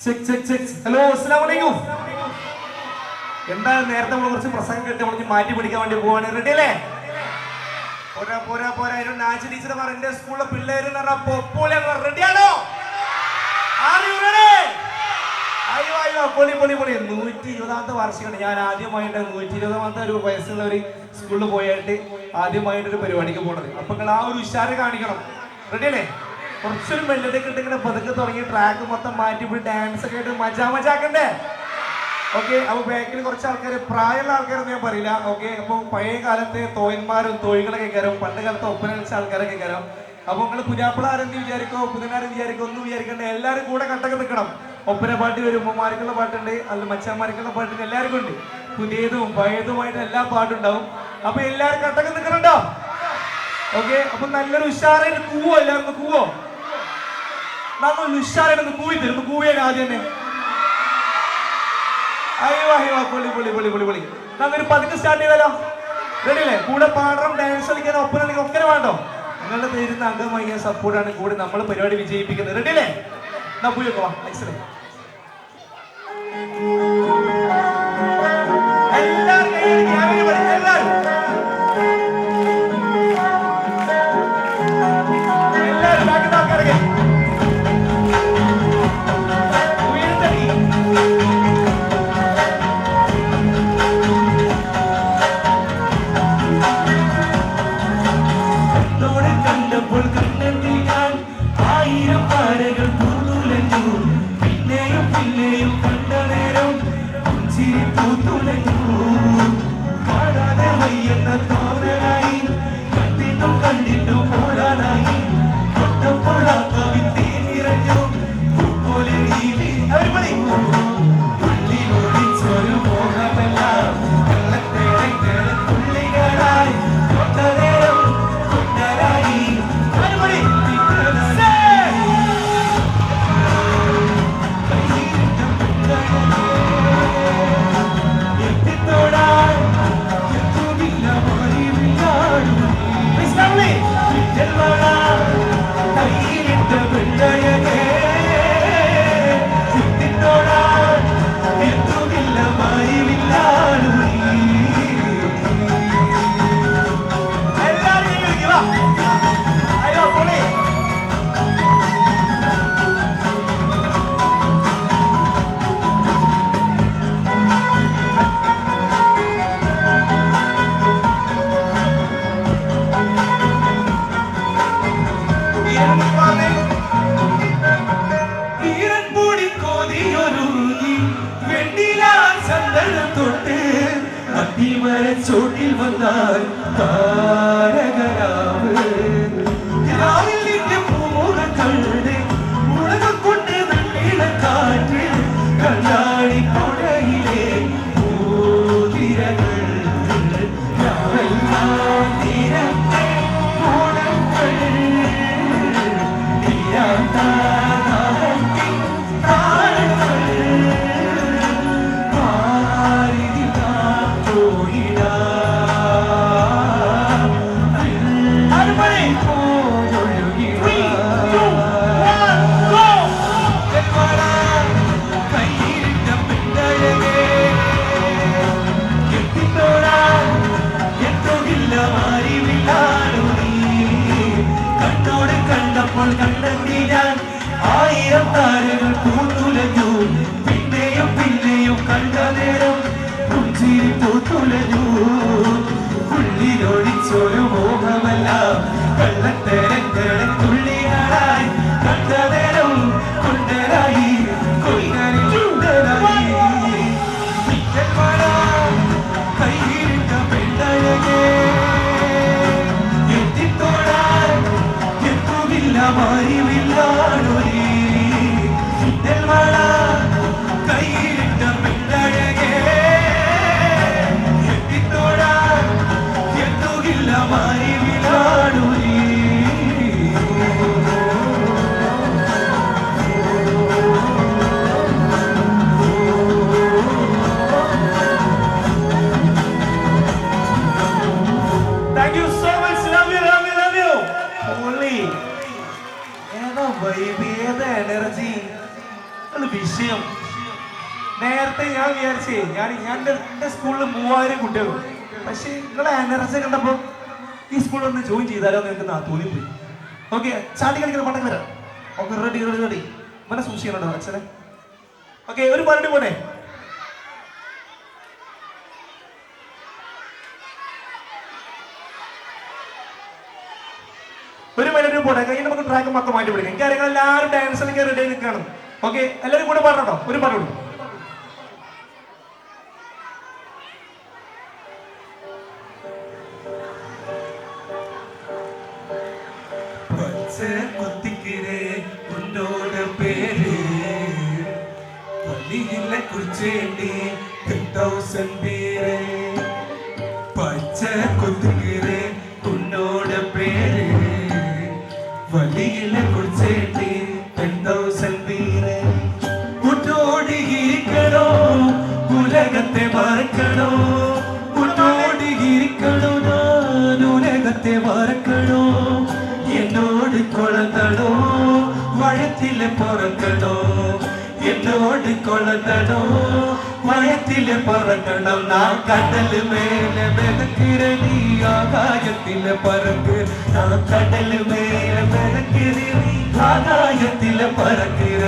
Check check check. Hello, അസ്സലാമു അലൈക്കും. എന്താ നേരത്തെ നമ്മൾ കുറച്ച് പ്രസംഗം കേട്ട് നമ്മൾ മാറ്റി പിടിക്കാൻ വേണ്ടി പോവാണ്. റെഡി അല്ലേ? പോരാ പോരാ പോരാ. നാച്ച് ടീച്ചർ പറഞ്ഞ എന്റെ സ്കൂളിലെ പിള്ളേര് റെഡിയാണോ? അയ്യോ അയ്യോ, പൊളി പൊളി പൊളി. 120ാമത്തെ വാർഷികമാണ്. ഞാൻ ആദ്യമായിട്ട് 120ാമത്തെ ഒരു വയസ്സുള്ള ഒരു സ്കൂളിൽ പോയിട്ട് ആദ്യമായിട്ടൊരു പരിപാടിക്ക് പോണത്. അപ്പൊ നിങ്ങൾ ആ ഒരു ഉഷാറ് കാണിക്കണം. റെഡി അല്ലേ? കുറച്ചൊരു മെല്ലതൊക്കെ ഇട്ട് ഇങ്ങനെ പതുക്കെ തുടങ്ങി ട്രാക്ക് മൊത്തം മാറ്റി പോയി ഡാൻസ് ഒക്കെ ആയിട്ട് മജാക്കണ്ടേ? ഓക്കെ. അപ്പൊ ബാക്കിൽ കുറച്ച് ആൾക്കാർ, പ്രായമുള്ള ആൾക്കാരൊന്നും ഞാൻ പറയില്ല. ഓക്കെ. അപ്പൊ പഴയ കാലത്തെ തോയന്മാരും തോഴികളൊക്കെ കയറും, പണ്ട് കാലത്തെ ഒപ്പന കളിച്ച ആൾക്കാരൊക്കെ കയറും. അപ്പൊ നിങ്ങൾ പുരാപ്പിള ആരെന്ന് വിചാരിക്കോ പുതുനാരെന്ന് വിചാരിക്കോ ഒന്നും വിചാരിക്കണ്ട. എല്ലാവരും കൂടെ കട്ടൊക്കെ നിൽക്കണം. ഒപ്പന പാട്ട് വരും, ഉമ്മമാർക്കുള്ള പാട്ടുണ്ട്, അല്ല മച്ചാന്മാർക്കുള്ള പാട്ടുണ്ട്, എല്ലാവർക്കും ഉണ്ട്. പുതിയതും പഴയതുമായിട്ട് എല്ലാ പാട്ടും ഉണ്ടാവും. അപ്പൊ എല്ലാവരും കട്ടൊക്കെ നിൽക്കണുണ്ടോ? ഓക്കെ. അപ്പൊ നല്ലൊരു ഉഷാറായിട്ട് കൂവോ? എല്ലാവരും കൂവോ? നമ്മൾ ഉഷാറായിട്ട് കൂവി തരും. കൂവിയാൽ ആദ്യം തന്നെ. അയ്യോ അയ്യോ, പൊളി പൊളി പൊളി പൊളി പൊളി. നമുക്കൊരു പതുക്കെ സ്റ്റാർട്ട് ചെയ്താലോ? റെഡി അല്ലേ? കൂടെ പാടണം, ഡാൻസ് കളിക്കാനോ ഒപ്പന കളിക്കാൻ ഒക്കെ വേണ്ടോ? നിങ്ങളുടെ തരുന്ന അംഗമായ സപ്പോർട്ടാണ് കൂടെ നമ്മൾ പരിപാടി വിജയിപ്പിക്കുന്നത്. റെഡി അല്ലേ? എന്നാ പോയി വെക്കോ. എല്ലാവരും ചോട്ടിൽ വന്നാൽ താരകരാവ് രാവിലെ പൂമുഖം കണ്ട് മുളകം കൊണ്ട് വെള്ളിട കാറ്റ് കണ്ണാടി കൊടയിലെ പൂതിരകൾ രാവെല്ലാം തീരത്തെ ഓണങ്ങൾ തീരാത്ത എന്താണ് വിഷയം? നേരത്തെ ഞാൻ വിചാരിച്ചേ ഞാൻ എന്റെ സ്കൂളിൽ 3000 കുട്ടികളും, പക്ഷെ നിങ്ങളെ എനർജി കണ്ടപ്പോ ഈ സ്കൂളിൽ ഒന്ന് ജോയിൻ ചെയ്താലോ എന്ന് എനിക്ക് തോന്നിപ്പോയി. ഓക്കെ, ചാടി കളിക്കുന്ന പണ്ടൊക്കെ വരാം. Okay, ready ready ready. ഇവനെ സൂക്ഷിക്കണോ അച്ഛനെ? ഓക്കെ, ഒരു പാരടി പോട്ടെ. ഒരു മെലഡി പോട്ടെ, കഴിഞ്ഞ് നമുക്ക് ട്രാക്ക് മൊത്തം മാറ്റി പിടിക്കാം. കാര്യങ്ങൾ എല്ലാവരും ഡാൻസിലേക്ക് റെഡി ആയി നിൽക്കുകയാണ്. ഓക്കെ, എല്ലാവരും കൂടെ പാടട്ടോ, ഒരു പാടുള്ളൂ. കുത്തിക്കിരേ ഉന്നോട് പേര് പള്ളിയിലെ കുറിച്ചേണ്ടി 10,000 പേര് പച്ച കുത്തിക്കിരേ ഉന്നോട് പേര് പള്ളിയിലെ കുറിച്ചേണ്ടി 10,000 പേര് കുട്ടോടി ഇരിക്കണോ ഉലകത്തെ മറക്കണോ കുട്ടോടി ഇരിക്കണോ ഞാൻ ഉലകത്തെ മറക്കണോ എന്നോട് കൊളതടോ മഴത്തിലെ പറക്കണോ എന്നോട് കൊളതടോ മഴത്തിലെ പറക്കണം நான் கடல் மேல மிதக்கிற நீ ஆகாயத்தில பறக்கு நான் கடல் மேல மிதக்கிற நீ ஆகாயத்தில பறக்கிற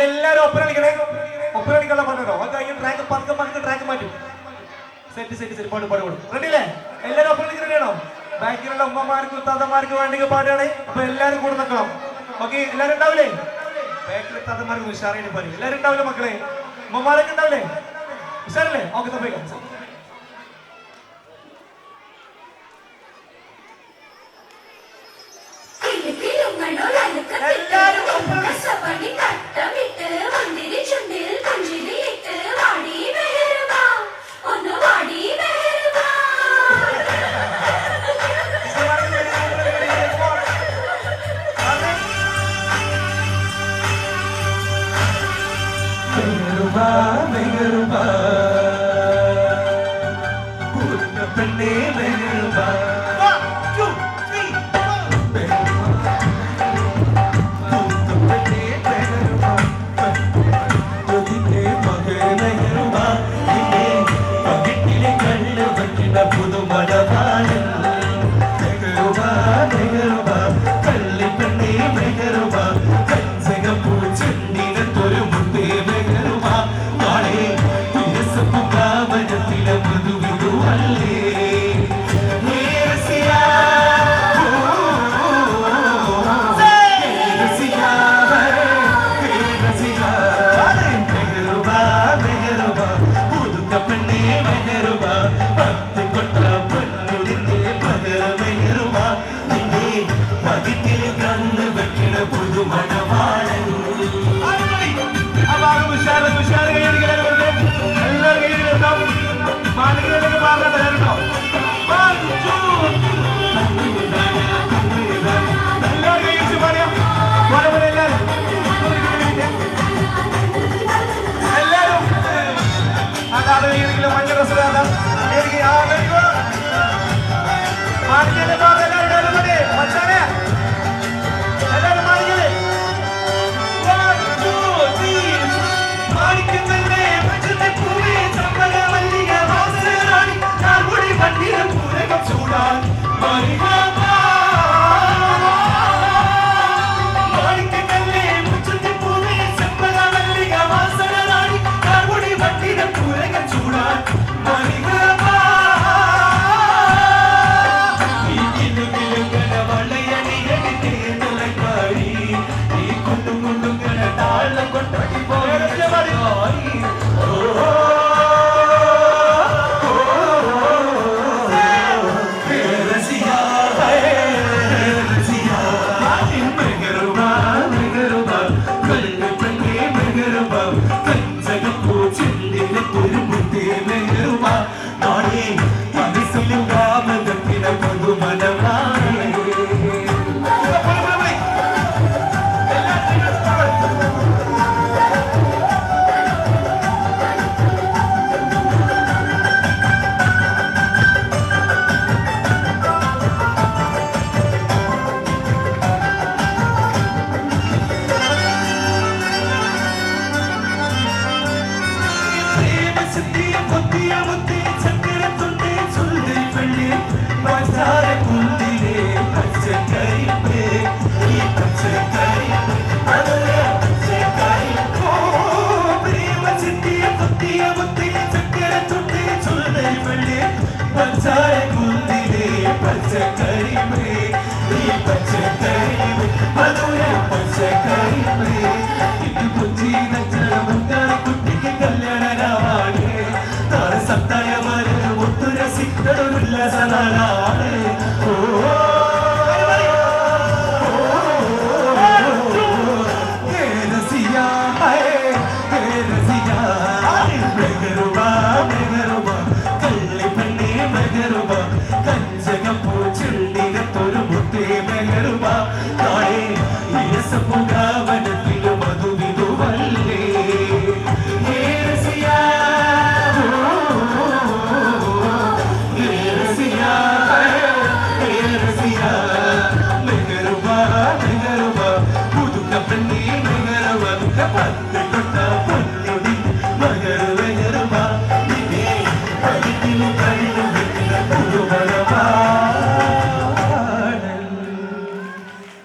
എല്ലാരും ഒപ്പന കളിക്കണേ, ഒപ്പന കളിക്കാനുള്ള പറഞ്ഞോ. അത് കഴിഞ്ഞ് ട്രാക്ക് പതുക്കെ ട്രാക്ക് മാറ്റും. സെറ്റ് സെറ്റ് സെറ്റ് പാടും പാടും റെഡി അല്ലേ? എല്ലാരും ഒപ്പന കളിക്കാൻ റെഡിയാണോ? ബാക്കിലുള്ള ഉമ്മമാർക്ക് ഉത്താത്തമാർക്ക് വേണ്ടെങ്കിൽ പാടുകയാണ്. അപ്പൊ എല്ലാരും കൂടെ നിൽക്കണം. ഓക്കെ, എല്ലാരും ഉണ്ടാവില്ലേ? ബാക്കിൽ ഉത്താത്തമാർക്ക് ഉഷാറായിട്ട് പറയും. എല്ലാരും ഉണ്ടാവില്ലേ മക്കളെ? ഉമ്മമാരൊക്കെ ഉണ്ടാവില്ലേ? ഉഷാറല്ലേ? ഓക്കെ, തപ്പിക്കാം. എല്ലാരും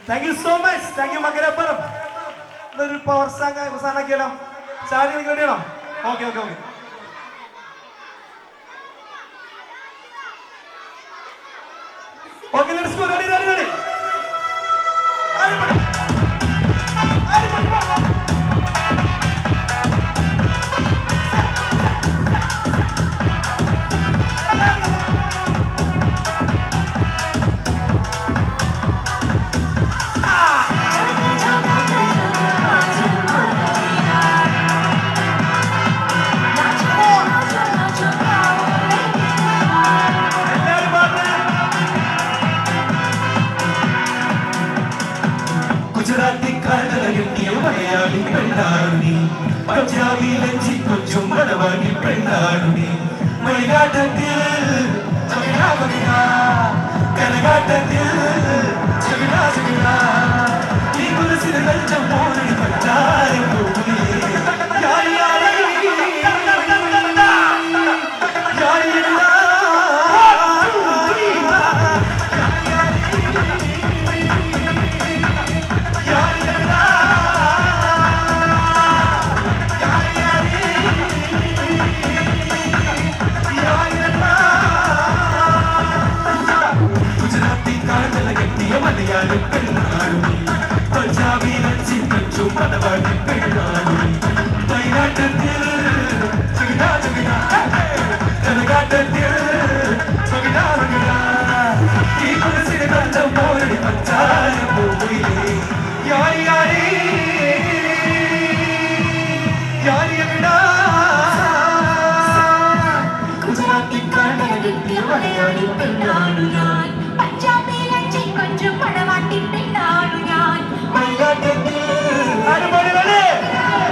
Thank you so much. Thank you, Magaraparam. The power sang Sana Kela. Sorry, okay. Okay, let's go. Ready. Punjabi लंची कुछ मड़वानी पेंडानी मईगाटतिल जगना बगना कनगाटतिल जगना ई कुलसिन गंजम मोरनी पंजारी पूरी यारी पंजाबी लंची कुछ मड़वानी पेंडानी मईगाटतिल जगना कनगाटतिल जगना ई कुलसिन गंजम मोरनी पंजारी पूरी यारी अगड़ा गुजराती कांडल गिट्टी मलयाली पेंडानु यान पंजाबी लंची कुछ मड़वानी पेंडानु यान मईगाटतिल Everybody ready?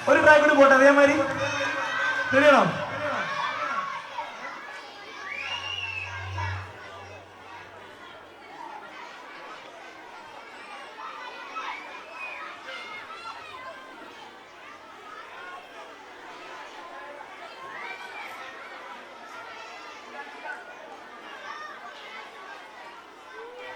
ഒരു ട്രാക്ക് കൂടി പോട്ടെ അതേമാതിരി റെഡിയാണോ